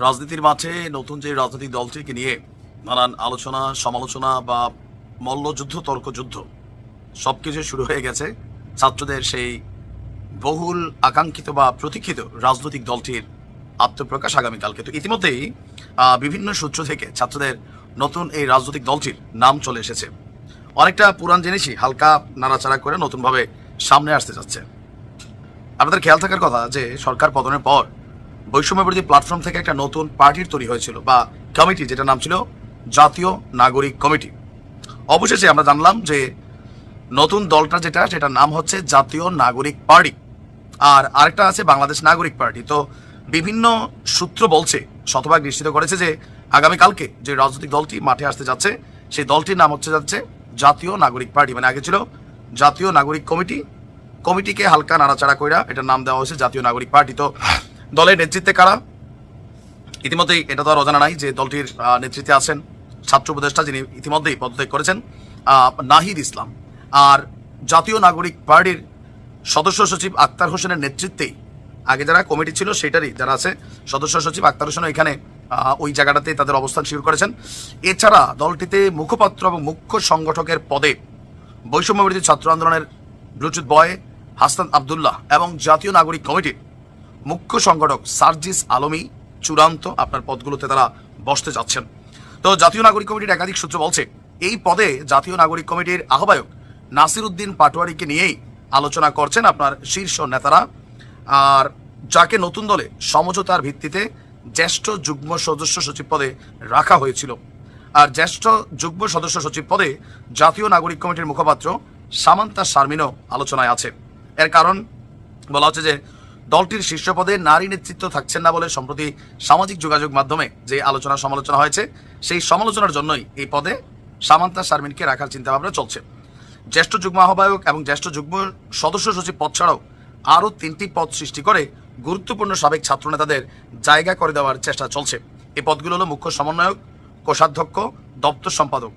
রাজনীতির মাঠে নতুন যে রাজনৈতিক দলটিকে নিয়ে নানান আলোচনা সমালোচনা বা মল্লযুদ্ধ তর্কযুদ্ধ সবকিছু শুরু হয়ে গেছে ছাত্রদের সেই বহুল আকাঙ্ক্ষিত বা প্রতীক্ষিত রাজনৈতিক দলটির আত্মপ্রকাশ আগামীকালকে। তো ইতিমধ্যেই বিভিন্ন সূত্র থেকে ছাত্রদের নতুন এই রাজনৈতিক দলটির নাম চলে এসেছে। অনেকটা পুরান জিনিসই হালকা নাড়াচাড়া করে নতুনভাবে সামনে আসতে যাচ্ছে। আপনাদের খেয়াল থাকার কথা যে সরকার পতনের পর বৈষম্যবিরোধী প্ল্যাটফর্ম থেকে একটা নতুন পার্টির তৈরি হয়েছিল বা কমিটি, যেটা নাম ছিল জাতীয় নাগরিক কমিটি। অবশেষে আমরা জানলাম যে নতুন দলটা সেটার নাম হচ্ছে জাতীয় নাগরিক পার্টি, আর আরেকটা আছে বাংলাদেশ নাগরিক পার্টি। তো বিভিন্ন সূত্র বলছে, শতভাগ নিশ্চিত করেছে যে আগামীকালকে যে রাজনৈতিক দলটি মাঠে আসতে যাচ্ছে সেই দলটির নাম যাচ্ছে জাতীয় নাগরিক পার্টি। মানে আগে ছিল জাতীয় নাগরিক কমিটি, কমিটিকে হালকা নাড়াচাড়া কইরা এটার নাম দেওয়া হয়েছে জাতীয় নাগরিক পার্টি। তো দলের নেতৃত্বে কারা, ইতিমধ্যেই এটা তো আর অজানা নাই যে দলটির নেতৃত্বে আছেন ছাত্র উপদেষ্টা, যিনি ইতিমধ্যেই পদত্যাগ করেছেন, নাহিদ ইসলাম। আর জাতীয় নাগরিক পার্টির সদস্য সচিব আক্তার হোসেনের নেতৃত্বেই আগে যারা কমিটি ছিল সেটারই যারা আছে সদস্য সচিব আক্তার হোসেন এখানে ওই জায়গাটাতে তাদের অবস্থান শুরু করেছেন। এছাড়া দলটিতে মুখপাত্র এবং মুখ্য সংগঠকের পদে বৈষম্যবিরোধী ছাত্র আন্দোলনের ব্লুটুথ বয় হাসনাত আবদুল্লাহ এবং জাতীয় নাগরিক কমিটির মুখ্য সংগঠক সার্জিস আলমী চূড়ান্ত আপনার পদগুলোতে তারা বসতে যাচ্ছেন। তো জাতীয় নাগরিক কমিটির একাধিক সূত্র বলছে এই পদে জাতীয় নাগরিক কমিটির আহ্বায়ক নাসির উদ্দিন পাটোয়ারিকে নিয়েই আলোচনা করছেন আপনার শীর্ষ নেতারা, আর যাকে নতুন দলে সমঝোতার ভিত্তিতে জ্যেষ্ঠ যুগ্ম সদস্য সচিব পদে রাখা হয়েছিল। আর জ্যেষ্ঠ যুগ্ম সদস্য সচিব পদে জাতীয় নাগরিক কমিটির মুখপাত্র সামান্তা শারমিনও আলোচনায় আছে। এর কারণ বলা হচ্ছে যে দলটির শীর্ষ পদে নারী নেতৃত্ব থাকছেন না বলে সম্প্রতি সামাজিক যোগাযোগ মাধ্যমে যে আলোচনা সমালোচনা হয়েছে সেই সমালোচনার জন্যই এই পদে সামান্তা শারমিনকে রাখার চিন্তাভাবনা চলছে। জ্যেষ্ঠ যুগ্ম আহ্বায়ক এবং জ্যেষ্ঠ যুগ্ম সদস্য সচিব পদ ছাড়াও আরও 3টি পদ সৃষ্টি করে গুরুত্বপূর্ণ সাবেক ছাত্র নেতাদের জায়গা করে দেওয়ার চেষ্টা চলছে। এই পদগুলো হলো মুখ্য সমন্বয়ক, কোষাধ্যক্ষ, দপ্তর সম্পাদক।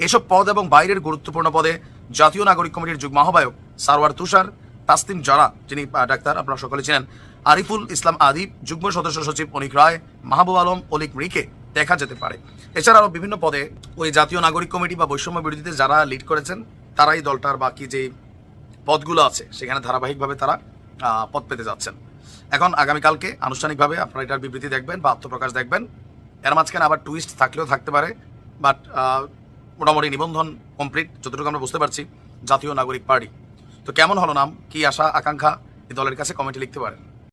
এসব পদ এবং বাইরের গুরুত্বপূর্ণ পদে জাতীয় নাগরিক কমিটির যুগ্ম আহ্বায়ক সারওয়ার তুষার, তাসলিম জারা যিনি ডাক্তার আপনারা সকলে চিনেন, আরিফুল ইসলাম আদিব, যুগ্ম সদস্য সচিব অনিক রায়, মাহবুব আলম, অলিক মৃকে দেখা যেতে পারে। এছাড়া আরও বিভিন্ন পদে ওই জাতীয় নাগরিক কমিটি বা বৈষম্য বিরোধীতে যারা লিড করেছেন তারাই দলটার বাকি যে পদগুলো আছে সেখানে ধারাবাহিকভাবে তারা পদ পেতে যাচ্ছেন। এখন আগামীকালকে আনুষ্ঠানিকভাবে আপনারা এটার বিবৃতি দেখবেন বা আত্মপ্রকাশ দেখবেন। এর মাঝখানে আবার টুইস্ট থাকলেও থাকতে পারে, বাট মোটামুটি নিবন্ধন কমপ্লিট যতটুকু আমরা বুঝতে পারছি জাতীয় নাগরিক পার্টি। তো কেমন হলো নাম, কি আশা আকাঙ্ক্ষা এই দলের কাছে কমেন্টে লিখতে পারেন।